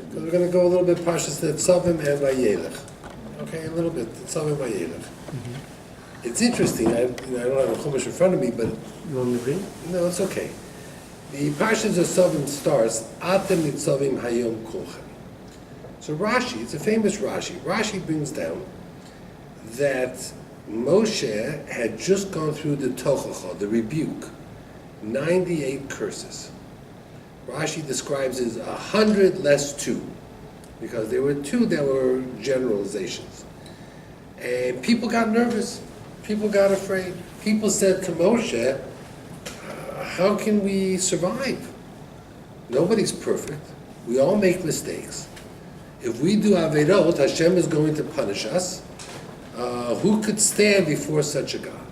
Because we're going to go a little bit Parshas Nitsavim and Vayelech. Okay, a little bit Nitsavim and Vayelech. It's interesting. I don't have a chumash in front of me, but You want me to read? no, it's okay. The Parshas Nitsavim starts Atem Nitsavim Hayom Kolchem. So Rashi, it's a famous Rashi. Rashi brings down that Moshe had just gone through the Tochacha, the rebuke, 98 curses. Rashi describes it as 100 less 2, because there were 2 that were generalizations. And people got nervous. People got afraid. People said to Moshe, how can we survive? Nobody's perfect. We all make mistakes. If we do Averot, Hashem is going to punish us. Who could stand before such a God?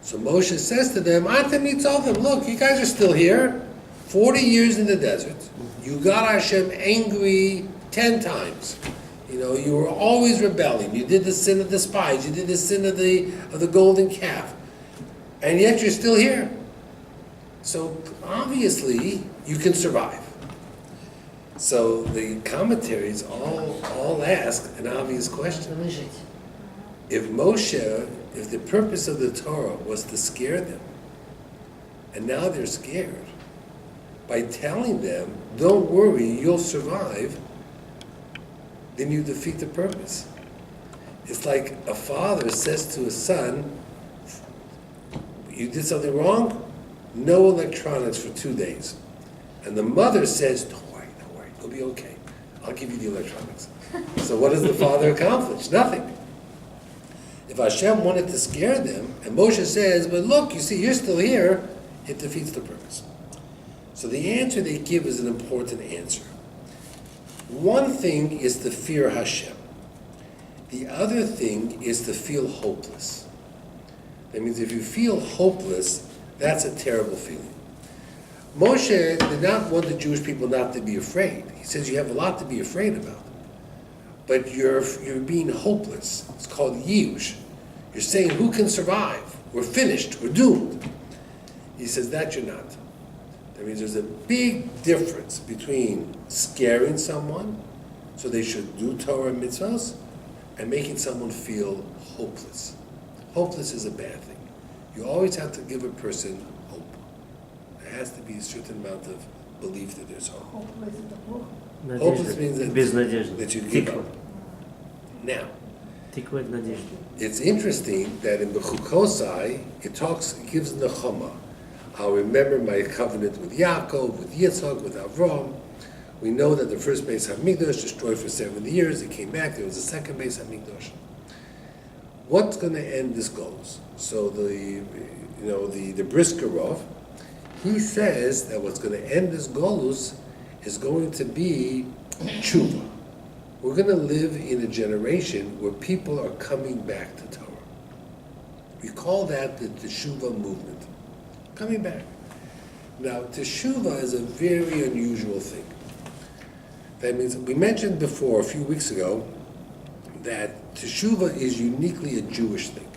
So Moshe says to them, Atem Nitsavim, look, you guys are still here, 40 years in the desert. You got Hashem angry 10 times. You were always rebelling. You did the sin of the spies. You did the sin of the golden calf. And yet you're still here. So obviously you can survive. So the commentaries all ask an obvious question. If the purpose of the Torah was to scare them, and now they're scared, by telling them, don't worry, you'll survive, then you defeat the purpose. It's like a father says to a son, you did something wrong, no electronics for 2 days. And the mother says, don't worry, it'll be okay. I'll give you the electronics. So what does the father accomplish? Nothing. If Hashem wanted to scare them, and Moshe says, but look, you see, you're still here, it defeats the purpose. So the answer they give is an important answer. One thing is to fear Hashem. The other thing is to feel hopeless. That means if you feel hopeless, that's a terrible feeling. Moshe did not want the Jewish people not to be afraid. He says you have a lot to be afraid about. But you're being hopeless. It's called yiush. You're saying, who can survive? We're finished. We're doomed. He says that you're not. That means there's a big difference between scaring someone, so they should do Torah and mitzvahs, and making someone feel hopeless. Hopeless is a bad thing. You always have to give a person hope. There has to be a certain amount of belief that there's hope. Hopeless means that you give up. Now, it's interesting that in Bechukosai, it gives Nechama. I'll remember my covenant with Yaakov, with Yitzchak, with Avram. We know that the first Beis Hamikdash destroyed for 70 years. It came back. There was a second Beis Hamikdash. What's going to end this goals? So the Briskerov, he says that what's going to end this goals is going to be tshuva. We're going to live in a generation where people are coming back to Torah. We call that the teshuva movement. Coming back. Now, teshuva is a very unusual thing. That means, we mentioned before, a few weeks ago, that teshuva is uniquely a Jewish thing.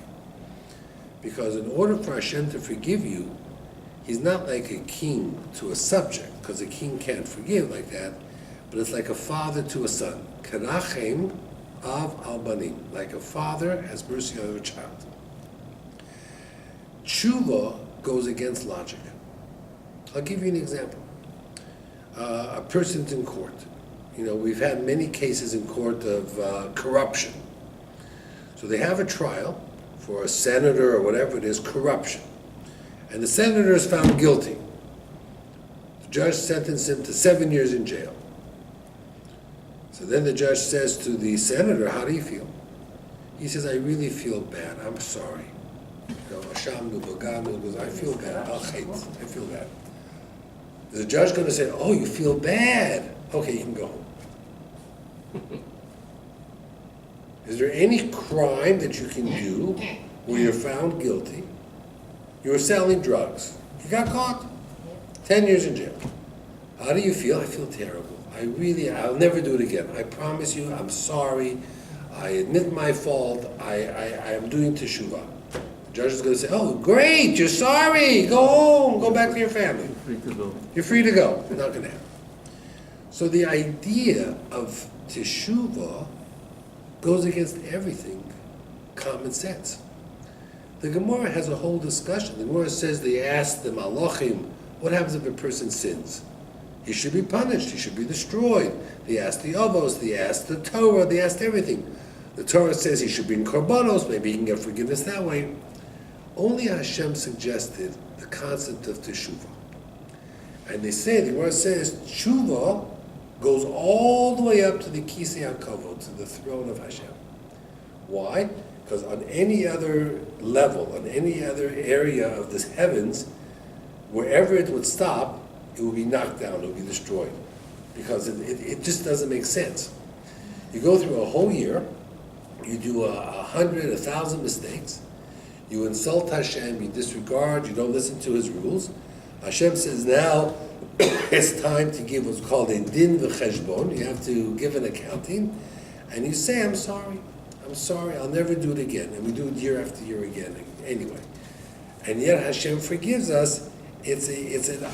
Because in order for Hashem to forgive you, He's not like a king to a subject, because a king can't forgive like that, but it's like a father to a son. Karachem av al banim, like a father has mercy on a child. Tshuva goes against logic. I'll give you an example. A person's in court. We've had many cases in court of corruption. So they have a trial for a senator or whatever it is, corruption. And the senator is found guilty. The judge sentenced him to 7 years in jail. So then the judge says to the senator, how do you feel? He says, I really feel bad. I'm sorry. I feel bad. I feel bad. Is the judge going to say, oh, you feel bad? Okay, you can go home. Is there any crime that you can do where you're found guilty? You were selling drugs. You got caught. 10 years in jail. How do you feel? I feel terrible. I'll never do it again. I promise you, I'm sorry. I admit my fault. I am doing teshuvah. The judge is going to say, oh, great, you're sorry. Go home. Go back to your family. Free to go. You're free to go. It's not going to happen. So the idea of teshuvah goes against everything common sense. The Gemara has a whole discussion. The Gemara says they asked the Malachim, what happens if a person sins? He should be punished, he should be destroyed. They asked the Avos, they asked the Torah, they asked everything. The Torah says he should be in Korbanos, maybe he can get forgiveness that way. Only Hashem suggested the concept of teshuvah. And they say, the Gemara says, teshuvah goes all the way up to the Kisei HaKavod, to the throne of Hashem. Why? Because on any other level, on any other area of the heavens, wherever it would stop, it would be knocked down, it would be destroyed. Because it just doesn't make sense. You go through a whole year, you do 100, 1,000 mistakes, you insult Hashem, you disregard, you don't listen to His rules. Hashem says now it's time to give what's called a din v'cheshbon. You have to give an accounting, and you say, I'm sorry, I'll never do it again. And we do it year after year again anyway. And yet Hashem forgives us. It's an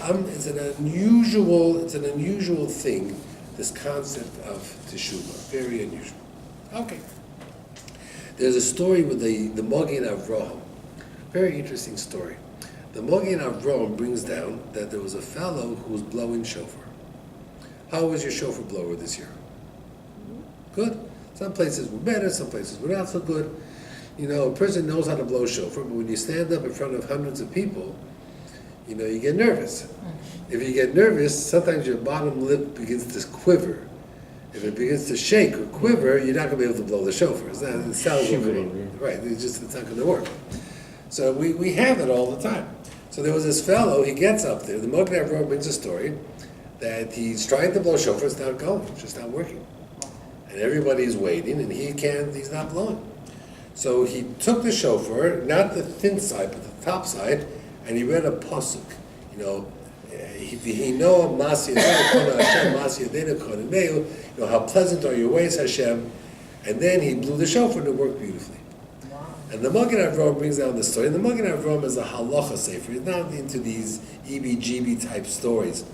unusual thing, this concept of teshuvah, very unusual. Okay. There's a story with the Magen Avraham, very interesting story. The Magen Avraham brings down that there was a fellow who was blowing shofar. How was your shofar blower this year? Good. Some places were better, some places were not so good. You know, a person knows how to blow shofar, but when you stand up in front of hundreds of people, you know, you get nervous. If you get nervous, sometimes your bottom lip begins to quiver. If it begins to shake or quiver, you're not going to be able to blow the shofar. It sounds right. It's not going to work. So we have it all the time. So there was this fellow, he gets up there, the Magen Avraham brings a story that he's trying to blow shofar, it's not going, it's just not working. And everybody's waiting, and he's not blowing. So he took the shofar, not the thin side, but the top side, and he read a pasuk. You know, how pleasant are your ways, Hashem. And then he blew the shofar, and it worked beautifully. Wow. And the Magen Avraham brings down the story. And the Magen Avraham is a halacha sefer. He's not into these EBGB type stories.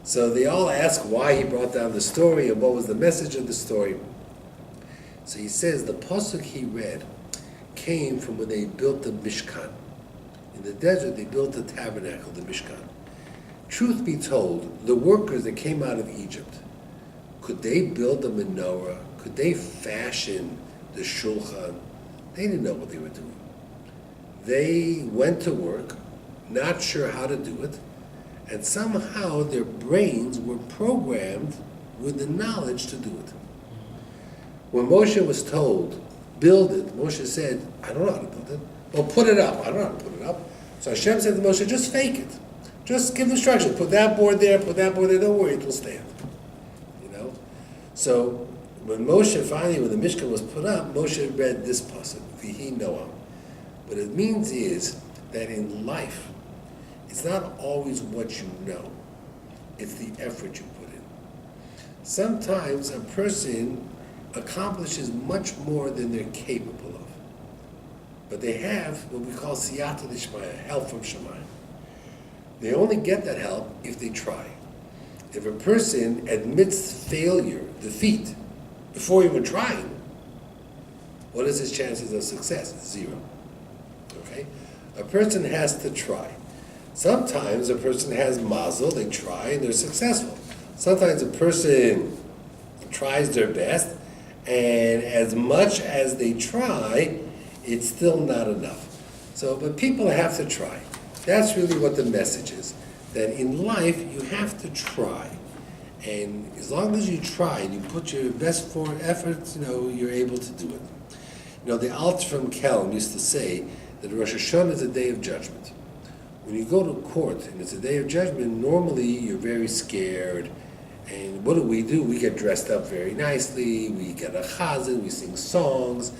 So they all ask why he brought down the story and what was the message of the story. So he says the pasuk he read came from when they built the Mishkan. In the desert, they built the tabernacle, the Mishkan. Truth be told, the workers that came out of Egypt, could they build a menorah? Could they fashion the shulchan? They didn't know what they were doing. They went to work, not sure how to do it, and somehow their brains were programmed with the knowledge to do it. When Moshe was told, build it, Moshe said, I don't know how to build it. Well, put it up. I don't know how to put it up. So Hashem said to Moshe, just fake it. Just give instructions. Put that board there, don't worry, it will stand. You know? So when Moshe finally, when the Mishkan was put up, Moshe read this pasuk, Vihi Noam. What it means is that in life, it's not always what you know. It's the effort you put in. Sometimes a person accomplishes much more than they're capable of. But they have what we call siyata d'shmaya, help from Shemayim. They only get that help if they try. If a person admits failure, defeat, before even trying, what is his chances of success? 0. Okay? A person has to try. Sometimes a person has mazel, they try and they're successful. Sometimes a person tries their best, and as much as they try, it's still not enough. So, but people have to try. That's really what the message is. That in life, you have to try. And as long as you try and you put your best forward efforts, you're able to do it. The Alter from Kelm used to say that Rosh Hashanah is a day of judgment. When you go to court and it's a day of judgment, normally you're very scared. And what do? We get dressed up very nicely, we get a chazan, we sing songs,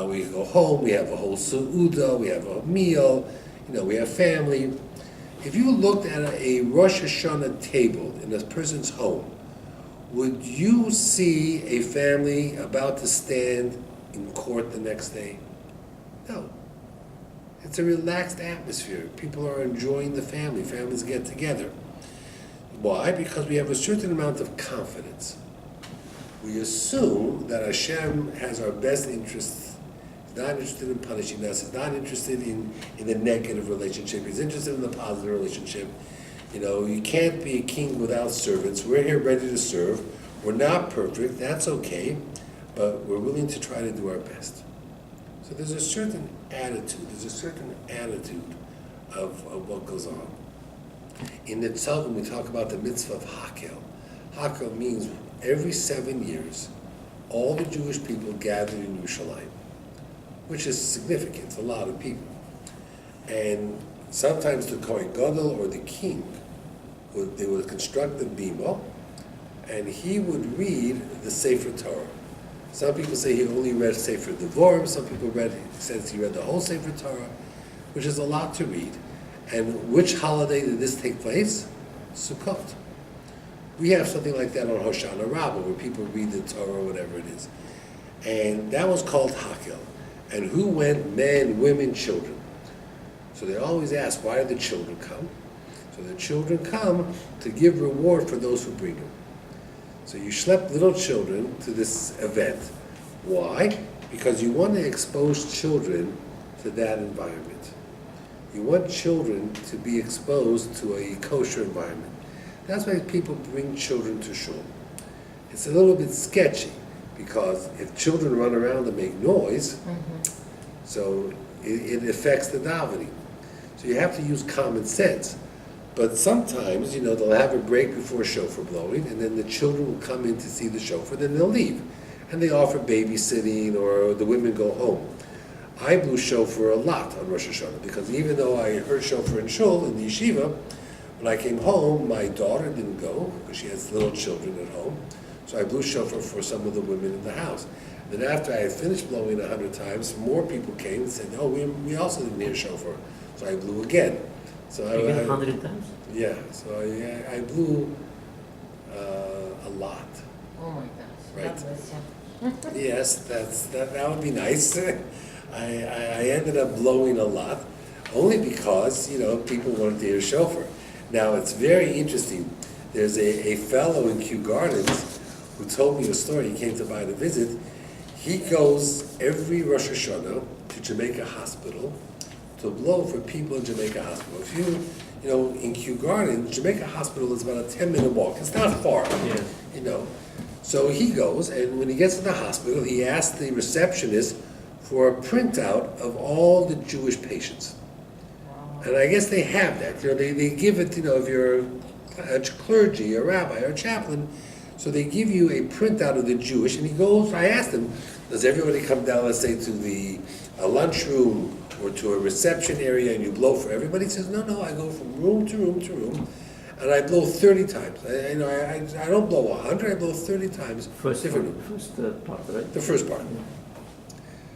we go home, we have a whole su'uda, we have a meal, we have family. If you looked at a Rosh Hashanah table in a person's home, would you see a family about to stand in court the next day? No. It's a relaxed atmosphere. People are enjoying the family. Families get together. Why? Because we have a certain amount of confidence. We assume that Hashem has our best interests. He's not interested in punishing us. He's not interested in the negative relationship. He's interested in the positive relationship. You can't be a king without servants. We're here ready to serve. We're not perfect. That's okay. But we're willing to try to do our best. So there's a certain attitude. There's a certain attitude of what goes on. In Nitsavim, we talk about the mitzvah of Hakel. Hakel means every 7 years, all the Jewish people gather in Yerushalayim, which is significant. It's a lot of people. And sometimes the Kohen Gadol or the king, they would construct the bima, and he would read the Sefer Torah. Some people say he only read Sefer Devorim. Some people says he read the whole Sefer Torah, which is a lot to read. And which holiday did this take place? Sukkot. We have something like that on R.Rabbi, where people read the Torah or whatever it is. And that was called Hakel. And who went? Men, women, children. So they always ask, why do the children come? So the children come to give reward for those who bring them. So you schlep little children to this event. Why? Because you want to expose children to that environment. You want children to be exposed to a kosher environment. That's why people bring children to shul. It's a little bit sketchy, because if children run around and make noise, so it affects the davening. So you have to use common sense. But sometimes, they'll have a break before shofar blowing, and then the children will come in to see the shofar, then they'll leave. And they offer babysitting, or the women go home. I blew shofar a lot on Rosh Hashanah, because even though I heard shofar in shul, in the yeshiva, when I came home, my daughter didn't go, because she has little children at home. So I blew shofar for some of the women in the house. Then after I had finished blowing 100 times, more people came and said, oh, we also didn't hear shofar. So I blew again. So I 100 times? Yeah, so I blew a lot. Oh my gosh. Right. God bless you. Yes, that would be nice. I ended up blowing a lot, only because, people wanted to hear shofar. Now, it's very interesting. There's a fellow in Kew Gardens who told me a story. He came to buy the visit. He goes every Rosh Hashanah to Jamaica Hospital to blow for people in Jamaica Hospital. If you, in Kew Gardens, Jamaica Hospital is about a 10-minute walk. It's not far, So he goes, and when he gets to the hospital, he asks the receptionist for a printout of all the Jewish patients. Wow. And I guess they have that. They give it, if you're a clergy, a rabbi, or a chaplain, so they give you a printout of the Jewish, and he goes, I asked him, does everybody come down, let's say, to the lunchroom or to a reception area and you blow for everybody? He says, no, I go from room to room to room, and I blow 30 times. I don't blow 100, I blow 30 times. First part, right? The first part. Yeah.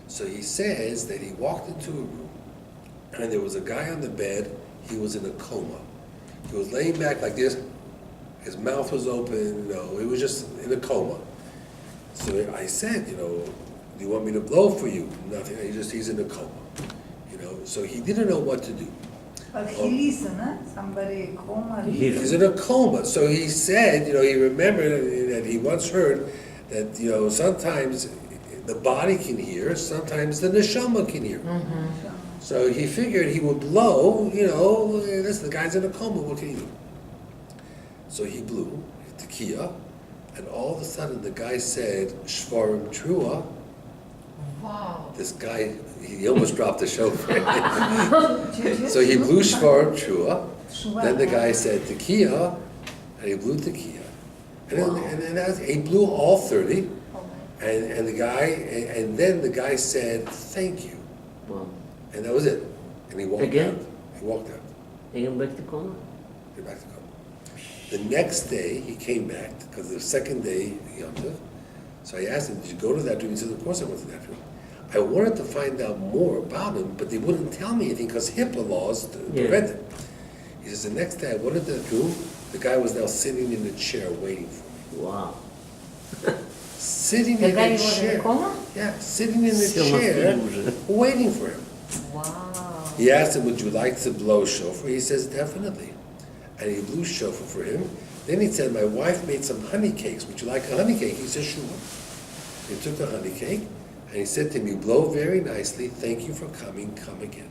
So he says that he walked into a room, and there was a guy on the bed. He was in a coma. He was laying back like this. His mouth was open. He was just in a coma. So I said, do you want me to blow for you? Nothing. He's in a coma. So he didn't know what to do. But he listened, huh? Somebody coma. He's in a coma. So he said, he remembered that he once heard that, sometimes the body can hear, sometimes the neshama can hear. Mm-hmm. So he figured he would blow, listen, the guy's in a coma, what can he do? So he blew, tekiah, and all of a sudden the guy said, Shvarim Trua. Wow. This guy, he almost dropped the shofar. So he blew Shvarim Trua, then the guy said tekiah, and he blew tekiah. And then he blew all 30. And the guy, and then the guy said, thank you. Wow. And that was it. And he walked Again? out. He walked out. Again back to coma? He back to coma. The next day, he came back, because the second day, Yom Tov. So I asked him, did you go to that room? He said, of course I went to that room. I wanted to find out more about him, but they wouldn't tell me anything, because HIPAA laws prevent it. He says, the next day I went to that room, the guy was now sitting in the chair waiting for me. Wow. Sitting The in guy the was chair. in a coma? Yeah, sitting in the Still not chair, feeling. waiting for him. Wow. He asked him, would you like to blow shofar? He says, definitely. And he blew shofar for him. Then he said, my wife made some honey cakes. Would you like a honey cake? He said, sure. He took the honey cake, and he said to me, blow very nicely. Thank you for coming. Come again.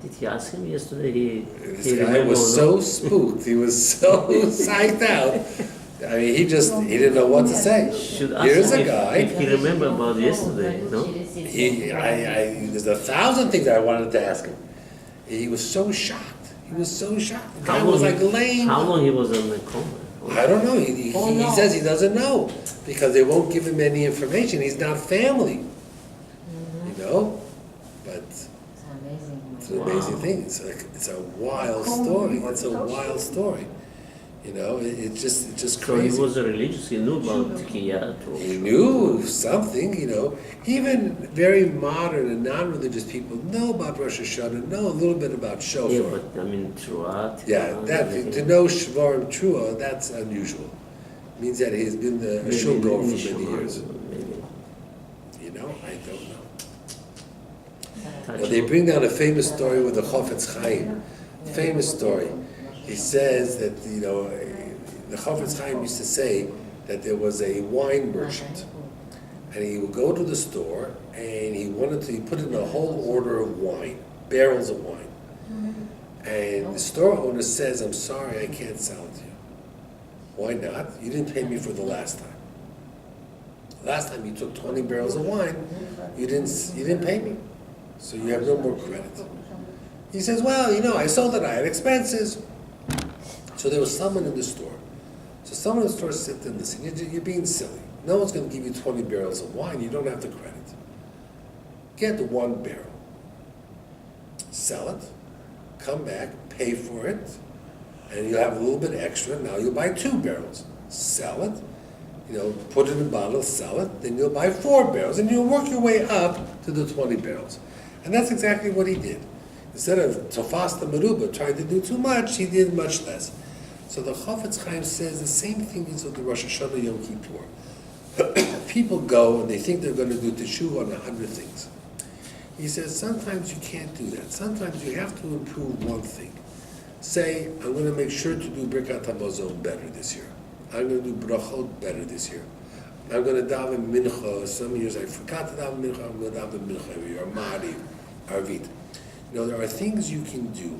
Did he ask him yesterday? This He guy remember was or so not? spooked. He was so psyched out. I mean, he didn't know what to say. Should ask Here's him a guy. if he remember about yesterday, no? There's 1,000 things I wanted to ask him. He was so shocked. He was so shocked. The guy was like lame. How long he was in the coma? I don't know. He says he doesn't know because they won't give him any information. He's not family, you know. But It's amazing. it's an amazing thing. It's a wild story. It's a wild story. You know, it's just So crazy. he was religious, he knew about Tikiyat. He knew something, you know. Even very modern and non-religious people know about Rosh Hashanah, know a little bit about Shofar. Yeah, but I mean, Truat. Yeah, to know Shvarim Trua, that's unusual. Means that he's been a shul goer for many years. Maybe. You know, I don't know. Touch Now, they on- bring down a famous story with the Chofetz Chaim. Famous story. He says that, you know, the Chofetz Chaim used to say that there was a wine merchant, and he would go to the store, and he put in a whole order of wine, barrels of wine. And the store owner says, I'm sorry, I can't sell it to you. Why not? You didn't pay me for the last time. Last time you took 20 barrels of wine, you didn't pay me. So you have no more credit. He says, well, you know, I sold it, I had expenses. So there was someone in the store. So someone in the store said to him, listen, you're being silly. No one's going to give you 20 barrels of wine. You don't have the credit. Get the one barrel. Sell it. Come back. Pay for it. And you'll have a little bit extra. Now you'll buy 2 barrels. Sell it. You know, put it in a bottle, sell it. Then you'll buy 4 barrels. And you'll work your way up to the 20 barrels. And that's exactly what he did. Instead of tofas the meruba, trying to do too much, he did much less. So the Chofetz Chaim says the same thing is with the Rosh Hashanah Yom Kippur. People go and they think they're going to do teshuva on 100 things. He says sometimes you can't do that. Sometimes you have to improve one thing. Say, I'm going to make sure to do Birkat HaMazon better this year. I'm going to do brachot better this year. I'm going to daven mincha. Some years I forgot to daven mincha. I'm going to daven mincha every year. Ma'ariv, arvit. You know, there are things you can do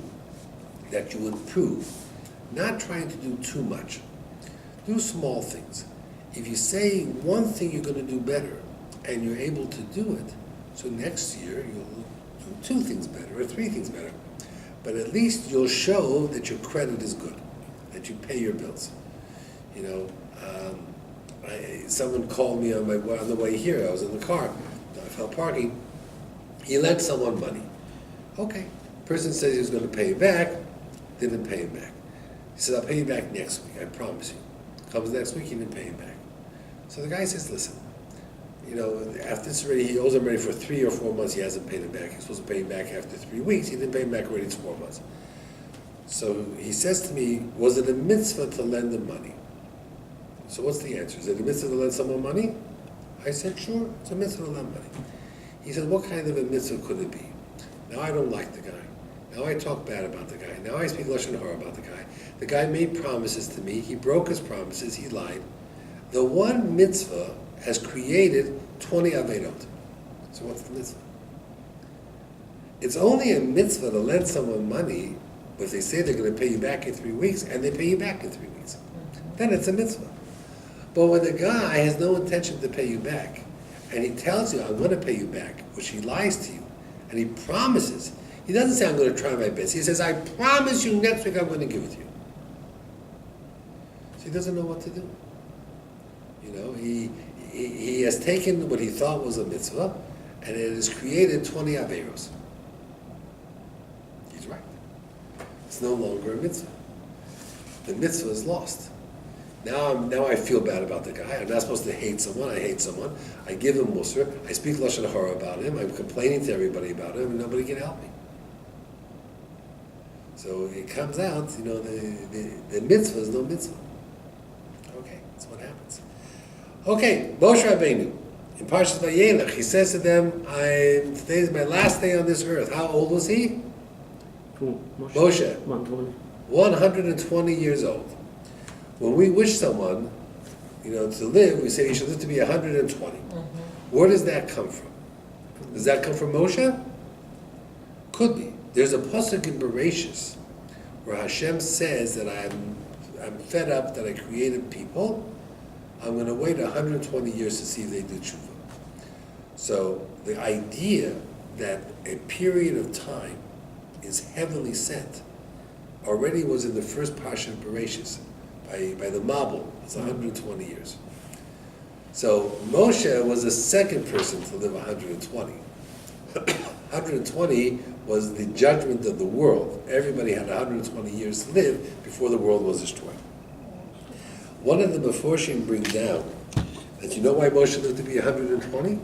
that you improve. Not trying to do too much. Do small things. If you say one thing you're going to do better and you're able to do it, so next year you'll do 2 things better or 3 things better. But at least you'll show that your credit is good, that you pay your bills. You know, someone called me on the way here. I was in the car. I felt parking. He lent someone money. Okay. Person says he was going to pay it back. Didn't pay him back. He said, I'll pay you back next week, I promise you. Comes next week, he didn't pay him back. So the guy says, listen, you know, after this already, he owes him already for 3 or 4 months, he hasn't paid him back. He's supposed to pay him back after 3 weeks, he didn't pay him back already, it's 4 months. So he says to me, was it a mitzvah to lend him money? So what's the answer? Is it a mitzvah to lend someone money? I said, sure, it's a mitzvah to lend money. He said, what kind of a mitzvah could it be? Now I don't like the guy. Now I talk bad about the guy. Now I speak lashon hara about the guy. The guy made promises to me. He broke his promises. He lied. The one mitzvah has created 20 averot. So what's the mitzvah? It's only a mitzvah to lend someone money if they say they're going to pay you back in 3 weeks, and they pay you back in 3 weeks. Then it's a mitzvah. But when the guy has no intention to pay you back, and he tells you, I'm going to pay you back, which he lies to you, and he promises, he doesn't say, I'm going to try my best. He says, I promise you next week I'm going to give it to you. So he doesn't know what to do. You know, he has taken what he thought was a mitzvah, and it has created 20 averos. He's right. It's no longer a mitzvah. The mitzvah is lost. Now I feel bad about the guy. I'm not supposed to hate someone. I hate someone. I give him musr. I speak lashon hara about him. I'm complaining to everybody about him, and nobody can help me. So it comes out, you know, the mitzvah is no mitzvah. Okay, that's what happens. Okay, Moshe Rabbeinu, in Parshas Vayelech, he says to them, today is my last day on this earth. How old was he? Who? Moshe. 120. 120 years old. When we wish someone, to live, we say he should live to be 120. Where does that come from? Does that come from Moshe? Could be. There's a pasuk in Bereshis where Hashem says that I'm fed up that I created people. I'm going to wait 120 years to see if they do tshuva. So the idea that a period of time is heavenly sent already was in the first parsha of Bereshis by the Mabul. It's 120 years. So Moshe was the second person to live 120. 120 was the judgment of the world. Everybody had 120 years to live before the world was destroyed. One of the Meforshim bring down that why Moshe lived to be 120?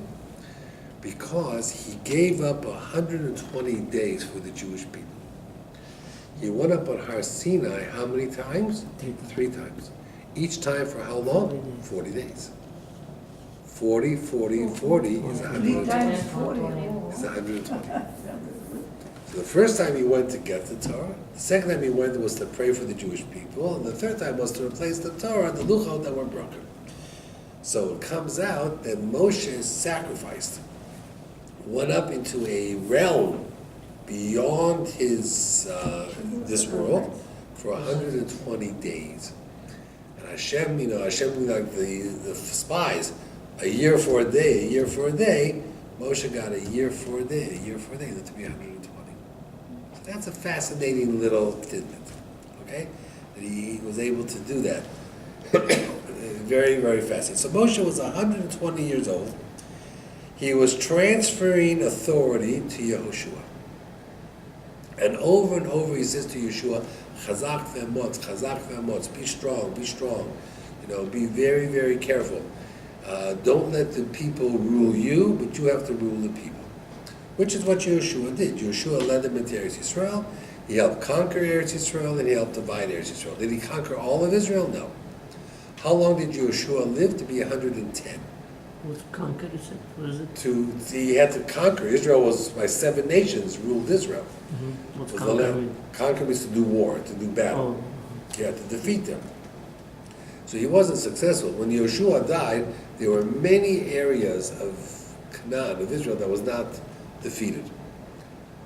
Because he gave up 120 days for the Jewish people. He went up on Har Sinai how many times? 3 times. Each time for how long? 40 days. 40 is 3 120. times 40. It's 120. So the first time he went to get the Torah, the second time he went was to pray for the Jewish people, and the third time was to replace the Torah, the luchot that were broken. So it comes out that Moshe sacrificed, went up into a realm beyond his this world for 120 days. And Hashem, Hashem like the spies, a year for a day, Moshe got a year for a day, to be 120. So that's a fascinating little tidbit, okay? That he was able to do that. Very, very fascinating. So Moshe was 120 years old. He was transferring authority to Yehoshua. And over he says to Yeshua, Chazak ve'amotz, be strong. Be very, very careful. Don't let the people rule you, but you have to rule the people. Which is what Yeshua did. Yeshua led them into Eretz Yisrael. He helped conquer Eretz Yisrael, and he helped divide Eretz Yisrael. Did he conquer all of Israel? No. How long did Yeshua live? To be 110. Was conquered, is it? Was it? He had to conquer. Israel was by 7 nations ruled Israel. What's Was conquered? Conquer means to do war, to do battle. Oh. Yeah, to defeat them. So he wasn't successful. When Yeshua died, there were many areas of Canaan, of Israel, that was not defeated.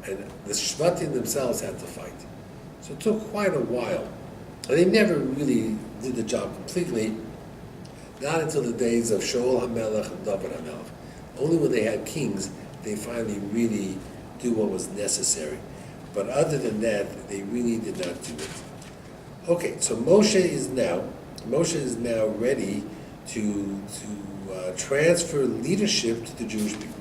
And the Shvatim themselves had to fight. So it took quite a while. And they never really did the job completely, not until the days of Shaul HaMelech and David HaMelech. Only when they had kings, they finally really do what was necessary. But other than that, they really did not do it. Okay, so Moshe is now ready to transfer leadership to the Jewish people.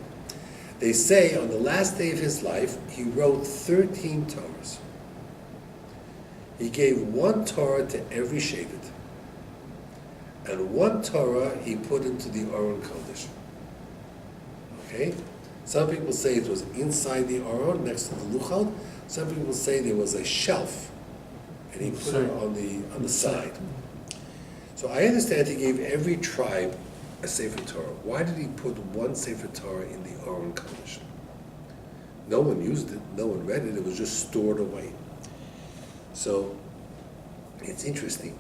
They say on the last day of his life, he wrote 13 Torahs. He gave 1 Torah to every Shevet. And 1 Torah he put into the Aron Kodesh. Okay? Some people say it was inside the Aron, next to the Luchot. Some people say there was a shelf, and he put it on the side. So I understand he gave every tribe a Sefer Torah. Why did he put 1 Sefer Torah in the Aron Kodesh? No one used it, no one read it, it was just stored away. So, it's interesting.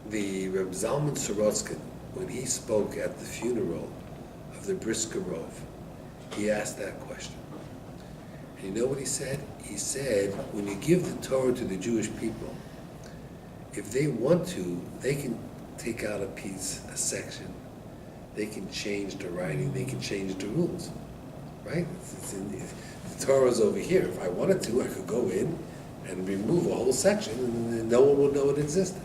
The Reb Zalman Sorotskin, when he spoke at the funeral of the Brisker Rov, he asked that question. And you know what he said? He said, when you give the Torah to the Jewish people, if they want to, they can take out a section, they can change the writing, they can change the rules, right? The Torah's over here. If I wanted to, I could go in and remove a whole section, and no one would know it existed.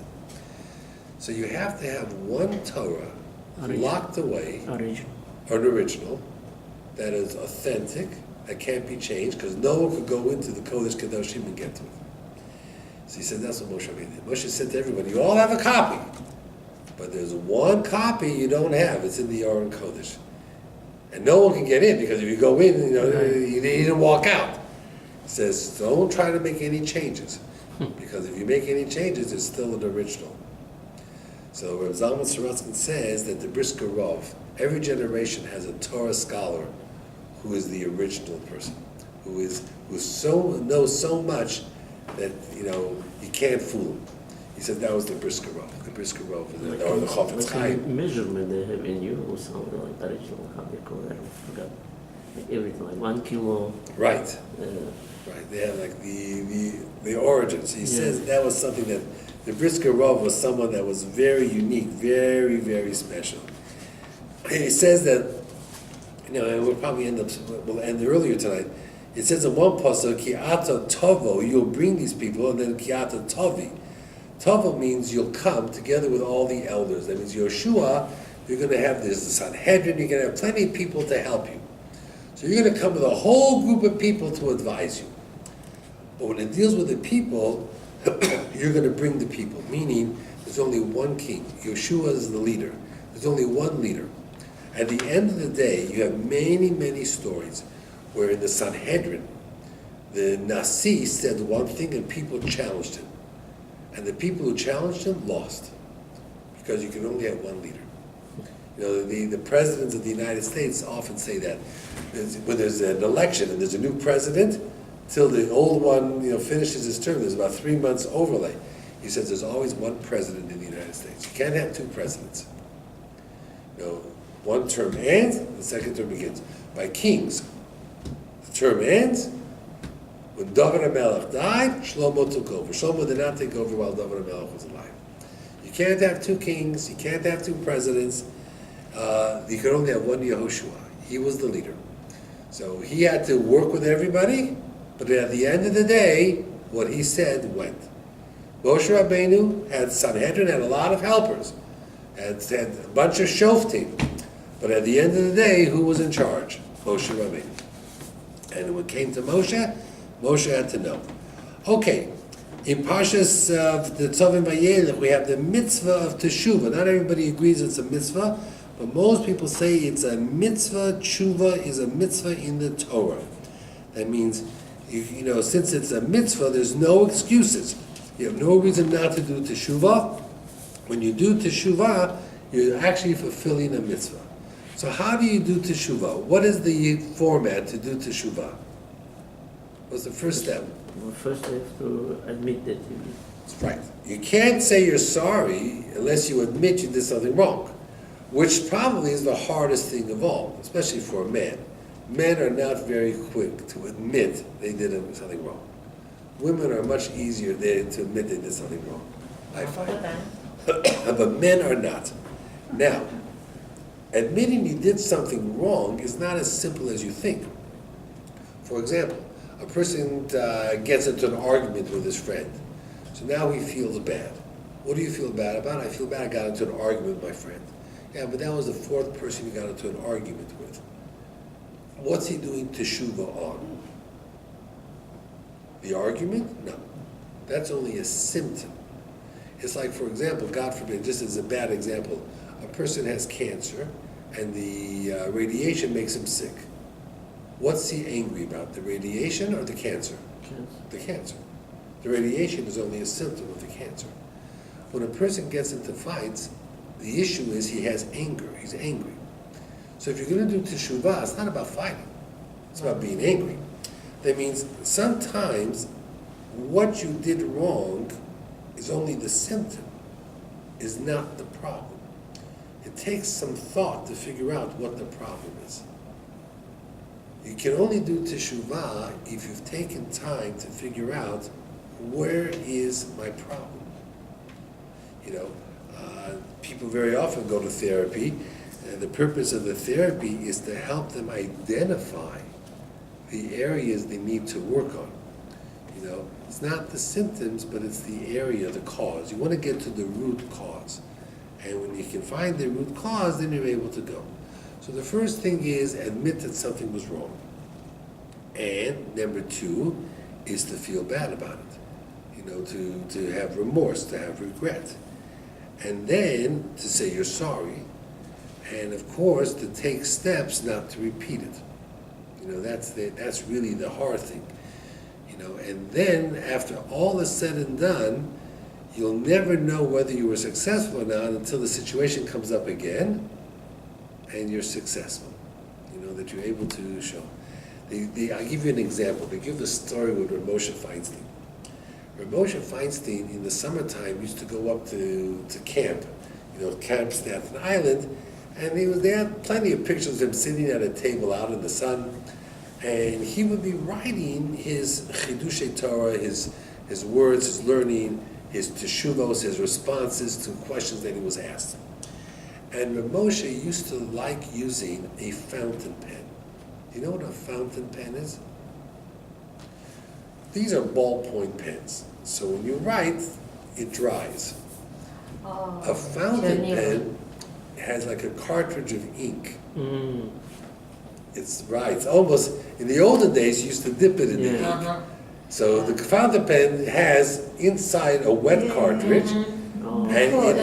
So you have to have 1 Torah locked away, original, that is authentic, that can't be changed, because no one could go into the Kodesh Kedoshim and get to it. So he said that's what Moshe did. Moshe said to everybody, you all have a copy, but there's 1 copy you don't have. It's in the Aron Kodesh. And no one can get in, because if you go in, you didn't walk out. He says, don't try to make any changes, because if you make any changes, it's still an original. So Reb Zalman Sorotskin says that the Brisker Rov, every generation has a Torah scholar who is the original person, who knows so much that, you can't fool him. He said that was the Brisker Rov. The Brisker Rov, or the Chofetz Like Chaim. a measurement they have in you, or something like original, how they call that, I forgot. Like everything, like 1 kilo. Right. Uh, Right, they have like the origins. He Yeah. says that was something that the Brisker Rov was someone that was very unique, very, very special. And he says that, and we'll end earlier tonight. It says in one pasuk, Ki ata tovo, you'll bring these people, and then Ki ata tovi. Tovo means you'll come together with all the elders. That means Yeshua, you're going to have this Sanhedrin, you're going to have plenty of people to help you. So you're going to come with a whole group of people to advise you. But when it deals with the people, you're going to bring the people, meaning there's only one king. Yeshua is the leader. There's only one leader. At the end of the day, you have many, many stories where in the Sanhedrin, the Nasi said one thing and people challenged him. And the people who challenged him lost, because you can only have one leader. The presidents of the United States often say that. When there's an election and there's a new president, till the old one finishes his term, there's about 3 months overlay. He says there's always one president in the United States. You can't have two presidents. One term ends, the second term begins. By kings, the term ends. When David HaMelech died, Shlomo took over. Shlomo did not take over while David HaMelech was alive. You can't have two kings, you can't have two presidents. You can only have one Yehoshua. He was the leader. So he had to work with everybody, but at the end of the day, what he said went. Moshe Rabbeinu had Sanhedrin, had a lot of helpers, had a bunch of shoftim, but at the end of the day, who was in charge? Moshe Rabbeinu. And when it came to Moshe, Moshe had to know. Okay, in Parshas of the Nitsavim Vayelech, we have the mitzvah of Teshuvah. Not everybody agrees it's a mitzvah, but most people say it's a mitzvah. Tshuva is a mitzvah in the Torah. That means, since it's a mitzvah, there's no excuses. You have no reason not to do Teshuvah. When you do Teshuvah, you're actually fulfilling a mitzvah. So how do you do Teshuvah? What is the format to do Teshuvah? What's the first step? well, first you have to admit that you did. That's right. You can't say you're sorry unless you admit you did something wrong, which probably is the hardest thing of all, especially for a man. Men are not very quick to admit they did something wrong. Women are much easier to admit they did something wrong, I find. But men are not. Now, admitting you did something wrong is not as simple as you think. For example, a person gets into an argument with his friend. So now he feels bad. What do you feel bad about? I feel bad I got into an argument with my friend. Yeah, but that was the fourth person he got into an argument with. What's he doing teshuvah on? The argument? No. That's only a symptom. It's like, for example, God forbid, just as a bad example, a person has cancer and the radiation makes him sick. What's he angry about, the radiation or the cancer? Cancer. The cancer. The radiation is only a symptom of the cancer. When a person gets into fights, the issue is he has anger. He's angry. So if you're going to do teshuvah, it's not about fighting. It's about being angry. That means sometimes what you did wrong is only the symptom, is not the problem. It takes some thought to figure out what the problem is. You can only do teshuvah if you've taken time to figure out where is my problem. People very often go to therapy, and the purpose of the therapy is to help them identify the areas they need to work on. It's not the symptoms, but it's the area, the cause. You want to get to the root cause. And when you can find the root cause, then you're able to go. So the first thing is admit that something was wrong. And number two is to feel bad about it. To have remorse, to have regret. And then to say you're sorry. And of course, to take steps not to repeat it. That's really the hard thing. And then after all is said and done, you'll never know whether you were successful or not until the situation comes up again and you're successful. That you're able to show. I'll give you an example. They give the story with Moshe Feinstein. Reb Moshe Feinstein in the summertime used to go up to camp, Camp Staten Island, and they had plenty of pictures of him sitting at a table out in the sun, and he would be writing his Chidushei Torah, his words, his learning, his teshuvos, his responses to questions that he was asked. And Reb Moshe used to like using a fountain pen. Do you know what a fountain pen is? These are ballpoint pens. So when you write, it dries. Oh, A fountain Geneva. pen has like a cartridge of ink. Mm. It's almost, in the olden days, you used to dip it in the ink. Uh-huh. So the fountain pen has inside a wet cartridge, Oh. and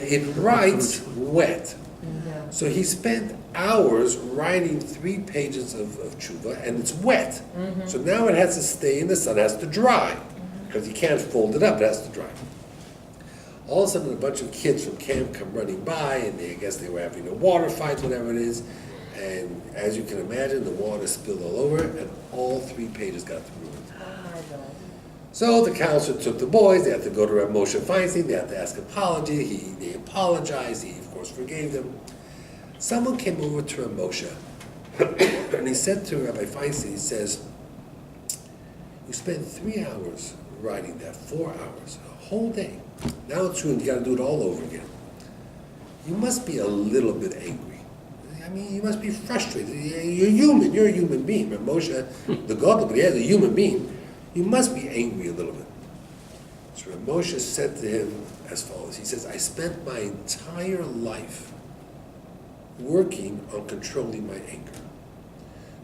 it writes wet. Yeah. So he spent hours writing 3 pages of tshuva, and it's wet. So now it has to stay in the sun, it has to dry, because you can't fold it up, it has to dry. All of a sudden, a bunch of kids from camp come running by, and I guess they were having a water fight, whatever it is, and as you can imagine, the water spilled all over, and all 3 pages got ruined. Oh my God. So the counselor took the boys, they had to go to Reb Moshe Feinstein, they had to ask apology, they apologized, he of course forgave them. Someone came over to Reb Moshe, and he said to Rabbi Feinstein, he says, you spent 3 hours writing that, 4 hours, a whole day. Now it's ruined, you gotta do it all over again. You must be a little bit angry. I mean, you must be frustrated. You're human, you're a human being. Reb Moshe, the God, but he is a human being. You must be angry a little bit. So Reb Moshe said to him as follows. He says, I spent my entire life working on controlling my anger.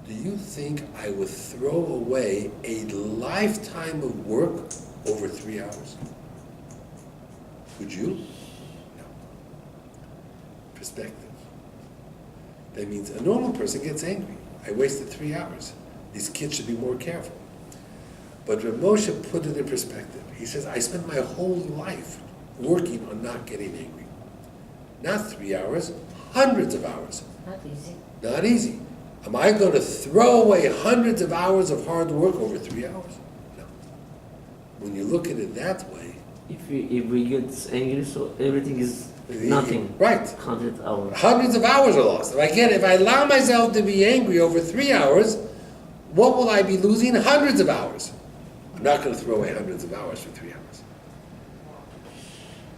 Do you think I would throw away a lifetime of work over 3 hours? Would you? No. Perspective. That means a normal person gets angry. I wasted 3 hours. These kids should be more careful. But Reb Moshe put it in perspective. He says, I spent my whole life working on not getting angry. Not 3 hours, hundreds of hours. Not easy. Not easy. Am I going to throw away hundreds of hours of hard work over 3 hours? No. When you look at it that way, If we get angry, so everything is nothing. Right. 100 hours. Hundreds of hours are lost. If I allow myself to be angry over 3 hours, what will I be losing? Hundreds of hours. I'm not going to throw away hundreds of hours for 3 hours.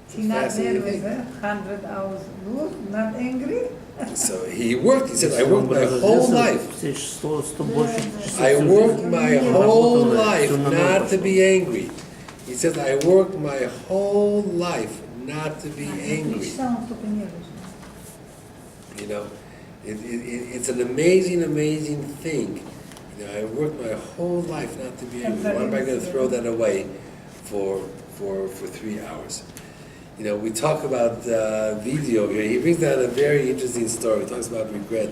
It's a He not there fascinating with thing. 100 hours lose, not angry. So he worked. He said, I worked my whole life. I worked my whole life not to be angry. He says, I worked my whole life not to be angry. You know, it's an amazing, amazing thing. You know, I worked my whole life not to be angry. Why am I going to throw that away for 3 hours? You know, we talk about video here. He brings down a very interesting story. He talks about regret.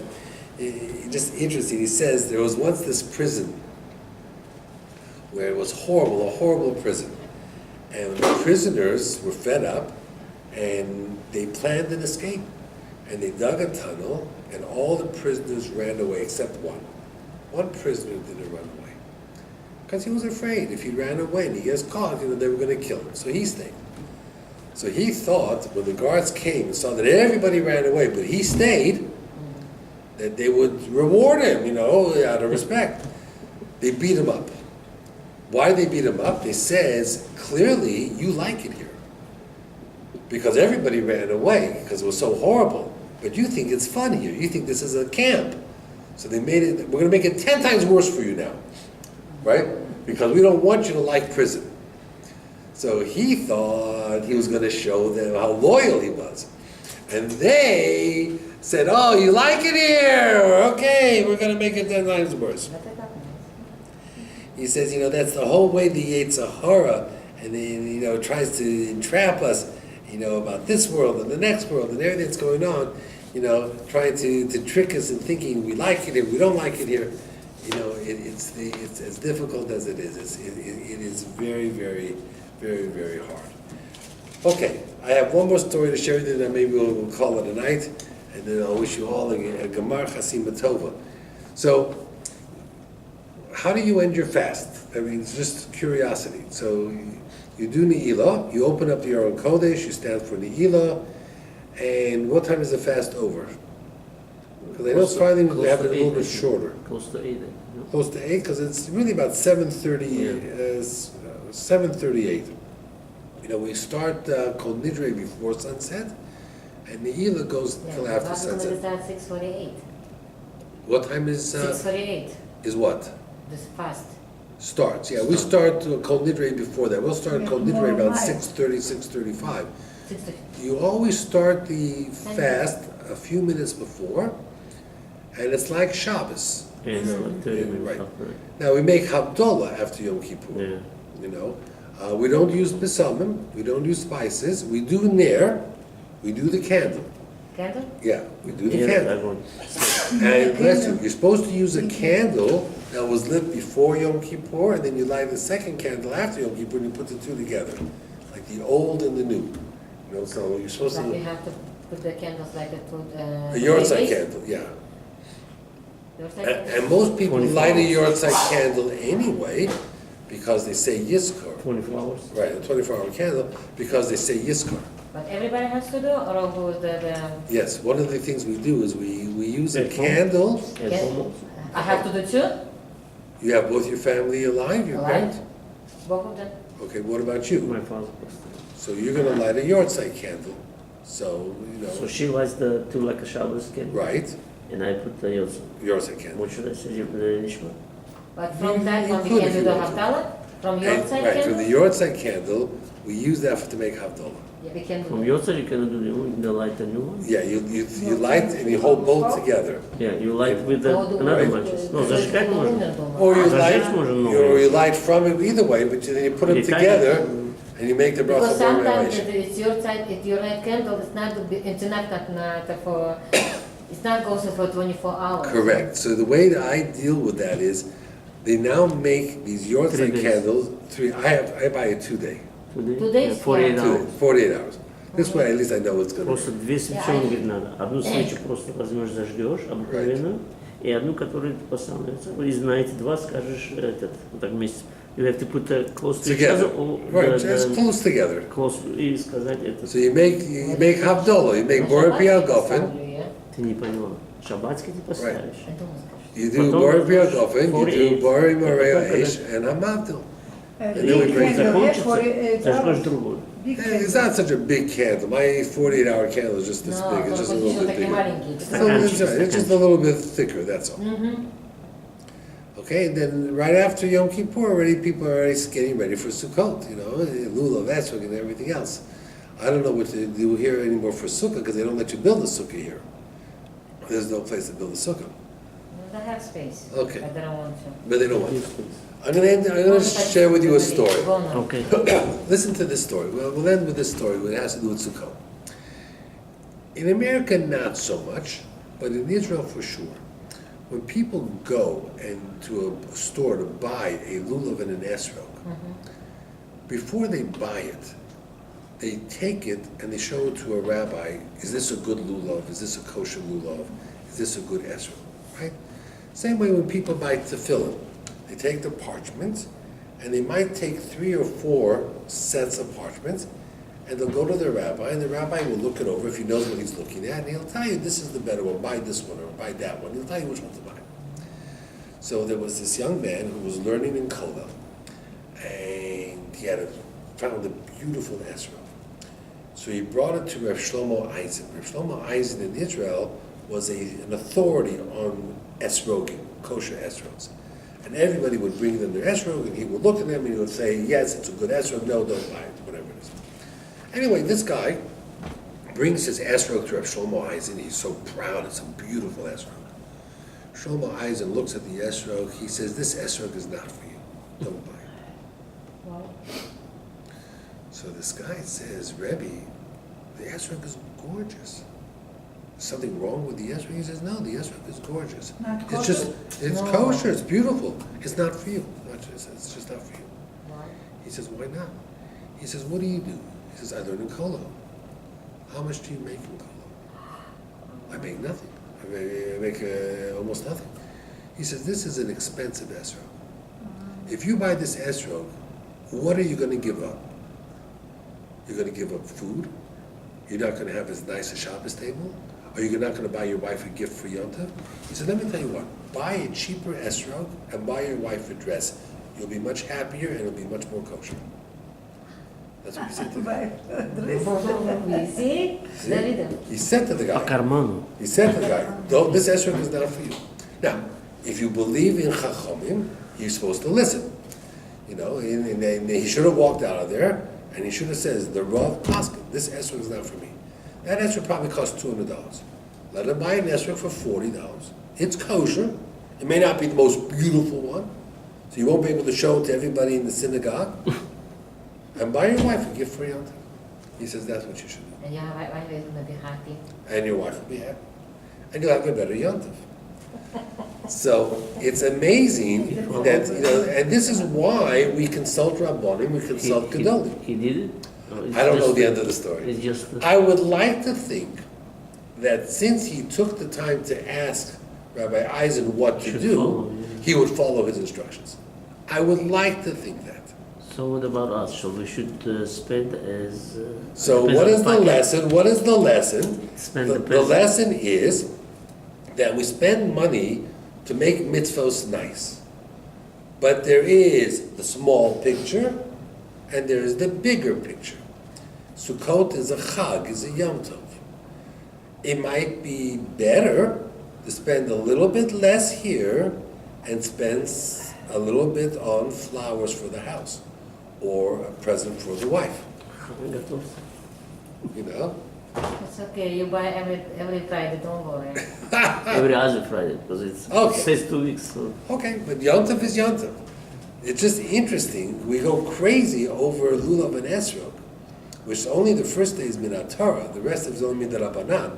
Just interesting. He says there was once this prison where it was horrible, a horrible prison. And the prisoners were fed up, and they planned an escape. And they dug a tunnel, and all the prisoners ran away except one. One prisoner didn't run away. Because he was afraid if he ran away and he gets caught, they were going to kill him. So he stayed. So he thought when the guards came and saw that everybody ran away, but he stayed, that they would reward him, out of respect. They beat him up. Why they beat him up? They says, clearly you like it here. Because everybody ran away because it was so horrible. But you think it's fun here. You think this is a camp. So they made it, we're going to make it 10 times worse for you now. Right? Because we don't want you to like prison. So he thought he was going to show them how loyal he was. And they said, oh, you like it here? Okay, we're going to make it 10 times worse. He says, that's the whole way the Yetzirah, and then, tries to entrap us, about this world and the next world and everything that's going on, trying to trick us in thinking we like it here, we don't like it here. It's as difficult as it is. It is very, very, very, very hard. Okay, I have one more story to share with you, then maybe we'll call it a night, and then I'll wish you all a Gemar Chasima Tova. So, how do you end your fast? I mean, it's just curiosity. So you do Ne'ilah, you open up the Aron Kodesh, you stand for Ne'ilah, and what time is the fast over? Because I know Friday we have it a little bit shorter. Close to 8. Close to 8, because it's really about 7:30, 7:38. You know, we start Kol Nidre before sunset, and Ne'ilah goes till after sunset. It's at 6:48. What time is 6:48. is what? This fast. Starts, yeah. We start Kol Nidre before that. We'll start Kol Nidre about Right. 6:30, 6:35. 6:30. You always start the fast a few minutes before, and it's like Shabbos. Yeah, it's like 30 minutes Right. after. Now we make Havdalah after Yom Kippur. Yeah. You know, we don't use besamim, we don't use spices. We do ner, we do the candle. Candle? Yeah, we do the Yeah, candle. that one. And bless you, you're supposed to use a candle that was lit before Yom Kippur, and then you light the second candle after Yom Kippur, and you put the two together, like the old and the new. You know, so you're supposed But we to have to put the candles like a food. a yortzeit candle, yeah. And most people 24 light a hours. yortzeit candle anyway, because they say Yizkor. 24 hours. Right, a 24-hour candle, because they say Yizkor. But everybody has to do, or who the Yes, one of the things we do is we use a At home? candle. At Yes. home also. I have to do two? You have both your family alive, your Alive. parents? Both of them? Okay, what about you? My father passed away. So you're gonna light a yortzeit candle, so, So she lights the two like a Shabbos candle, right, and I put the Yotze. yortzeit candle. What should I say? The Nishma? But from that You one we could can if do you the want to. Havdalah? From your And- side Right, from candle? the yortzeit candle, we use that to make Havdalah. Yeah, we can From do. Yotze you can do the light a new one. Yeah, you light and you hold both together. Yeah, you light with the, Oh, another Right. matches. No, зажигать можно. Or you Зажечь light, можно or новый. you light from it either way, but then you put them Или так, together and you make the bracha Because of sometimes revelation. it's your side, it's your right candle, it's not, it's not for, it's not goes for 24 hours. Correct. So the way that I deal with that is, they now make these 3 yortzeit days. candles. I buy a 2-day, 2 days? Yeah, 48 Yeah. hours. 48 hours. This way, at least I know what's going to Просто две свечи он говорит надо. Одну свечу просто возьмешь, зажгешь обыкновенно, и одну, которую ты поставишь. И на эти два скажешь этот, вот так вместе. You have to put close to each together. other, or Right, just close together. close, и сказать это. So you make Havdalah, you make Borei Piyal Gofen, Ты не поняла. Шаббатский ты поставишь. you do Потом Borei Piyal возьмешь Gofen, you 48, do Borei потом Morei когда Eish, and Hamavdil. And then we big bring candle, yeah, закончится, 48 зажгешь hours. другую. Big It's candle. not such a big candle. My 48-hour candle is just this big. It's just a little bit bigger. It's just a little bit thicker, that's all. Okay, and then right after Yom Kippur, already people are already getting ready for Sukkot, you know, Lulav, that's and everything else. I don't know what to do here anymore for Sukkah, because they don't let you build a Sukkah here. There's no place to build a Sukkah. They have space. Okay. But they don't want to. But they don't want to. I'm gonna share with you a story. Okay. Listen to this story. We'll end with this story. It has to do with Sukkot. In America, not so much, but in Israel for sure. When people go to a store to buy a lulav and an esrog, before they buy it, they take it and they show it to a rabbi. Is this a good lulav? Is this a kosher lulav? Is this a good esrog? Right? Same way when people buy tefillin. They take the parchment, and they might take 3 or 4 sets of parchments, and they'll go to the rabbi, and the rabbi will look it over if he knows what he's looking at, and he'll tell you, this is the better one, buy this one, or buy that one. He'll tell you which one to buy. So there was this young man who was learning in Kollel, and he found a beautiful esrog. So he brought it to Rav Shlomo Eisen. Rav Shlomo Eisen in Israel was an authority on esrogim, kosher esrogs. And everybody would bring them their esrog, and he would look at them and he would say, yes, it's a good esrog, no, don't buy it, whatever it is. Anyway, this guy brings his esrog to Rav Shlomo Eisen. He's so proud, it's a beautiful esrog. Shlomo Eisen looks at the esrog, he says, this esrog is not for you, don't buy it. Well, So this guy says, Rebbe, the esrog is gorgeous. Is something wrong with the esrog? He says, no, the esrog is gorgeous. Not It's kosher? just, it's No. kosher, it's beautiful. It's not for you. It's just not for you. why? He says, why not? He says, what do you do? He says, I learn in Kollel. How much do you make in Kollel? I make nothing. I make almost nothing. He says, this is an expensive esrog. if you buy this esrog, what are you going to give up? You're going to give up food? You're not going to have as nice a Shabbos table? Or you're not going to buy your wife a gift for Yom Tov? He said, let me tell you what, buy a cheaper esrog and buy your wife a dress. You'll be much happier and it'll be much more kosher. That's what he said to the guy. You see? Very good. He said to the guy, Akarmanu. he said to the guy, "Don't, this esrog is not for you." Now, if you believe in Chachomim, you're supposed to listen. You know, and he should have walked out of there, and he should have said, "The Rav Paskin, this esrog is not for me." That esrog probably costs $200. Let him buy an esrog for $40. It's kosher. It may not be the most beautiful one, so you won't be able to show it to everybody in the synagogue. And buy your wife a gift for Yom Tov. He says that's what you should do. And your wife is gonna be happy. And your wife will be happy. And you'll have a better Yom Tov. So it's amazing that, you know, and this is why we consult Rabbanim, we consult Gedolim. He did it? Or it's I don't know just the end of the story. It's just I would like to think that since he took the time to ask Rabbi Eisen what to Should do, follow, yeah. he would follow his instructions. I would like to think that. So what about us? So we should spend as... So depends what on is the packet. lesson? What is the lesson? Spend The, the the present. lesson is that we spend money to make mitzvos nice. But there is the small picture and there is the bigger picture. Sukkot is a chag, is a Yom Tov. It might be better to spend a little bit less here and spend a little bit on flowers for the house or a present for the wife, you know? It's okay, you buy every Friday, don't worry. Every other Friday, because it Okay. says 2 weeks. So. Okay, but Yom Tov is Yom Tov. It's just interesting. We go crazy over Lulav and Esrog, which only the first day is Minat Torah, the rest is only Minat Rabbanan.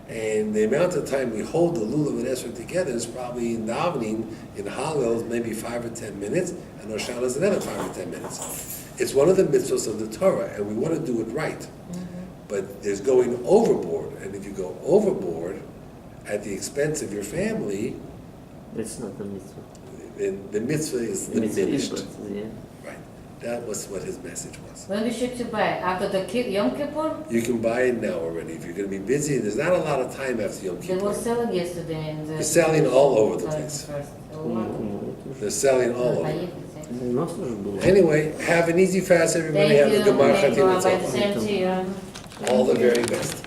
And the amount of time we hold the Lulav and Esrog together is probably in davening, in Hallel, maybe 5 or 10 minutes, and Hoshana is another 5 or 10 minutes. It's one of the mitzvahs of the Torah, and we want to do it right. But there's going overboard, and if you go overboard at the expense of your family, That's not the mitzvah. then the mitzvah is The mitzvah is, diminished. but, yeah. Right. That was what his message was. When should you buy? After the Yom Kippur? You can buy it now already. If you're going to be busy, there's not a lot of time after Yom They Kippur. were selling yesterday in the... They're selling all over the place. First. They're selling all over. У нас тоже было. Anyway, have an easy fast, everybody. Thank Have you. a Gemar Thank you, Chatim Rabbi. The Tzom. same to you. All the very best.